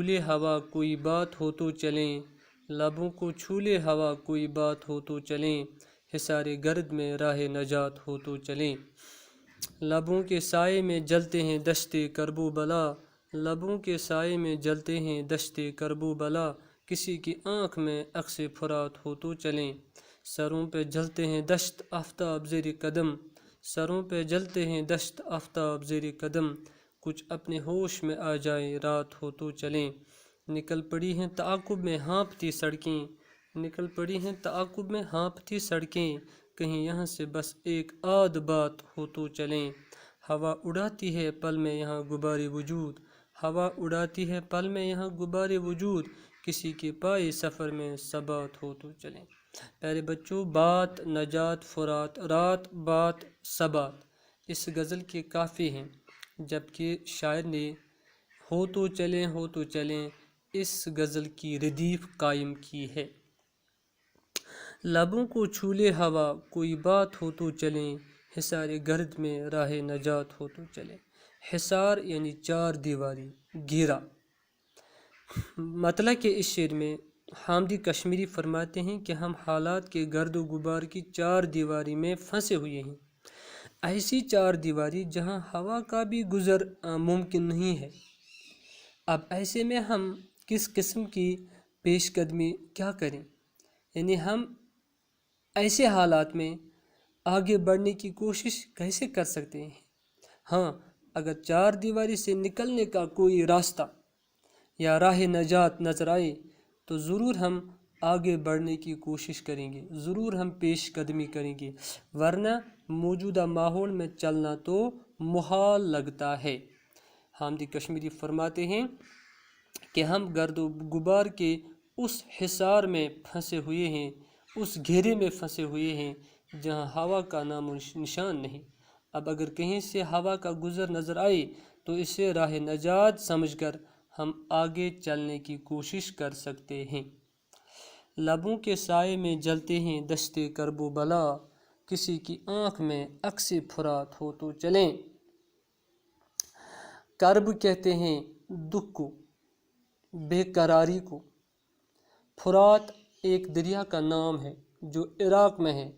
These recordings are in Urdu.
چھولے ہوا کوئی بات ہو تو چلیں، لبوں کو چھولے ہوا کوئی بات ہو تو چلیں، حصار گرد میں راہ نجات ہو تو چلیں۔ لبوں کے سائے میں جلتے ہیں دشتے کرب و بلا، لبوں کے سائے میں جلتے ہیں دشتے کرب و بلا، کسی کی آنکھ میں عکس فرات ہو تو چلیں۔ سروں پہ جلتے ہیں دشت آفتاب زیر قدم، سروں پہ جلتے ہیں دشت آفتاب زیر قدم، کچھ اپنے ہوش میں آ جائیں رات ہو تو چلیں۔ نکل پڑی ہیں تعاقب میں ہانپتی سڑکیں، نکل پڑی ہیں تعاقب میں ہانپتی سڑکیں، کہیں یہاں سے بس ایک آدھ بات ہو تو چلیں۔ ہوا اڑاتی ہے پل میں یہاں غبار وجود، ہوا اڑاتی ہے پل میں یہاں غبار وجود، کسی کے پائے سفر میں ثبات ہو تو چلیں۔ پیارے بچوں، بات، نجات، فرات، رات، بات، ثبات اس غزل کے کافی ہیں، جبکہ شاعر نے ہو تو چلیں ہو تو چلیں اس غزل کی ردیف قائم کی ہے۔ لبوں کو چھولے ہوا کوئی بات ہو تو چلیں، حصار گرد میں راہ نجات ہو تو چلیں۔ حصار یعنی چار دیواری، گھیرا۔ مطلب کہ اس شعر میں حامدی کشمیری فرماتے ہیں کہ ہم حالات کے گرد و غبار کی چار دیواری میں پھنسے ہوئے ہیں، ایسی چار دیواری جہاں ہوا کا بھی گزر ممکن نہیں ہے۔ اب ایسے میں ہم کس قسم کی پیش قدمی کیا کریں، یعنی ہم ایسے حالات میں آگے بڑھنے کی کوشش کیسے کر سکتے ہیں؟ ہاں، اگر چار دیواری سے نکلنے کا کوئی راستہ یا راہ نجات نظر آئے تو ضرور ہم آگے بڑھنے کی کوشش کریں گے، ضرور ہم پیش قدمی کریں گے، ورنہ موجودہ ماحول میں چلنا تو محال لگتا ہے۔ حامدی کشمیری فرماتے ہیں کہ ہم گرد و غبار کے اس حصار میں پھنسے ہوئے ہیں، اس گھیرے میں پھنسے ہوئے ہیں جہاں ہوا کا نام و نشان نہیں۔ اب اگر کہیں سے ہوا کا گزر نظر آئے تو اسے راہ نجات سمجھ کر ہم آگے چلنے کی کوشش کر سکتے ہیں۔ لبوں کے سائے میں جلتے ہیں دشتے کرب و بلا، کسی کی آنکھ میں عکس فرات ہو تو چلیں۔ کرب کہتے ہیں دکھ کو، بے قراری کو۔ فرات ایک دریا کا نام ہے جو عراق میں ہے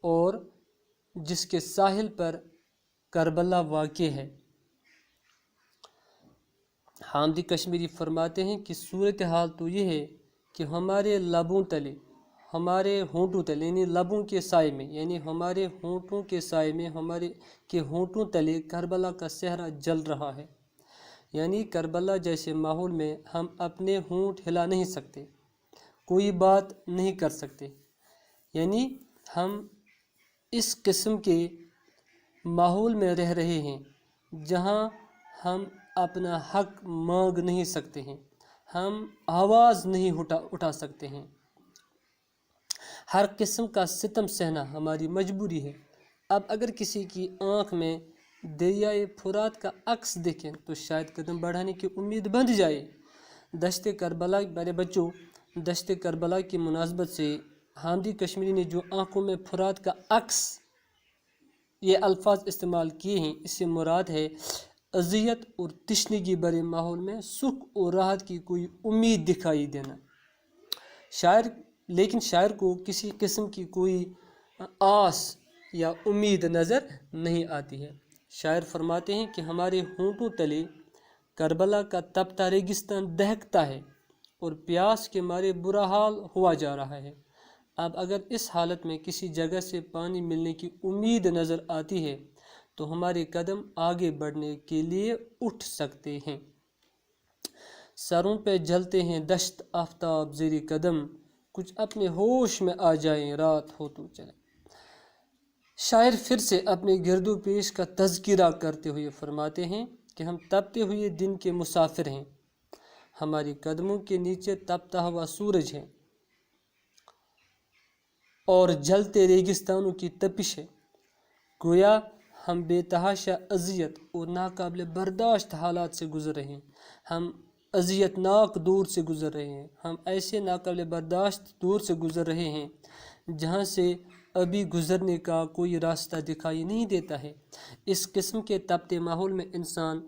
اور جس کے ساحل پر کربلا واقع ہے۔ حامدی کشمیری فرماتے ہیں کہ صورتحال تو یہ ہے کہ ہمارے لبوں تلے، ہمارے ہونٹوں تلے یعنی لبوں کے سائے میں، یعنی ہمارے ہونٹوں کے سائے میں، ہمارے کے ہونٹوں تلے کربلا کا صحرا جل رہا ہے۔ یعنی کربلا جیسے ماحول میں ہم اپنے ہونٹ ہلا نہیں سکتے، کوئی بات نہیں کر سکتے، یعنی ہم اس قسم کے ماحول میں رہ رہے ہیں جہاں ہم اپنا حق مانگ نہیں سکتے ہیں، ہم آواز نہیں اٹھا سکتے ہیں، ہر قسم کا ستم سہنا ہماری مجبوری ہے۔ اب اگر کسی کی آنکھ میں دریائے فرات کا عکس دیکھیں تو شاید قدم بڑھانے کی امید بندھ جائے۔ دشت کربلا، میرے بچوں، دشت کربلا کی مناسبت سے حامدی کشمیری نے جو آنکھوں میں فرات کا عکس یہ الفاظ استعمال کیے ہیں، اس سے مراد ہے اذیت اور تشنگی بھرے ماحول میں سکھ اور راحت کی کوئی امید دکھائی دینا۔ لیکن شاعر کو کسی قسم کی کوئی آس یا امید نظر نہیں آتی ہے۔ شاعر فرماتے ہیں کہ ہمارے ہونٹوں تلے کربلا کا تپتا ریگستان دہکتا ہے اور پیاس کے مارے برا حال ہوا جا رہا ہے۔ اب اگر اس حالت میں کسی جگہ سے پانی ملنے کی امید نظر آتی ہے تو ہمارے قدم آگے بڑھنے کے لیے اٹھ سکتے ہیں۔ سروں پہ جلتے ہیں دشت آفتاب زیر قدم، کچھ اپنے ہوش میں آ جائیں رات ہو تو چلیں۔ شاعر پھر سے اپنے گرد و پیش کا تذکرہ کرتے ہوئے فرماتے ہیں کہ ہم تپتے ہوئے دن کے مسافر ہیں، ہماری قدموں کے نیچے تپتا ہوا سورج ہے اور جلتے ریگستانوں کی تپش ہے۔ گویا ہم بے تحاشا اذیت اور ناقابل برداشت حالات سے گزر رہے ہیں، ہم اذیت ناک دور سے گزر رہے ہیں، ہم ایسے ناقابل برداشت دور سے گزر رہے ہیں جہاں سے ابھی گزرنے کا کوئی راستہ دکھائی نہیں دیتا ہے۔ اس قسم کے تپتے ماحول میں انسان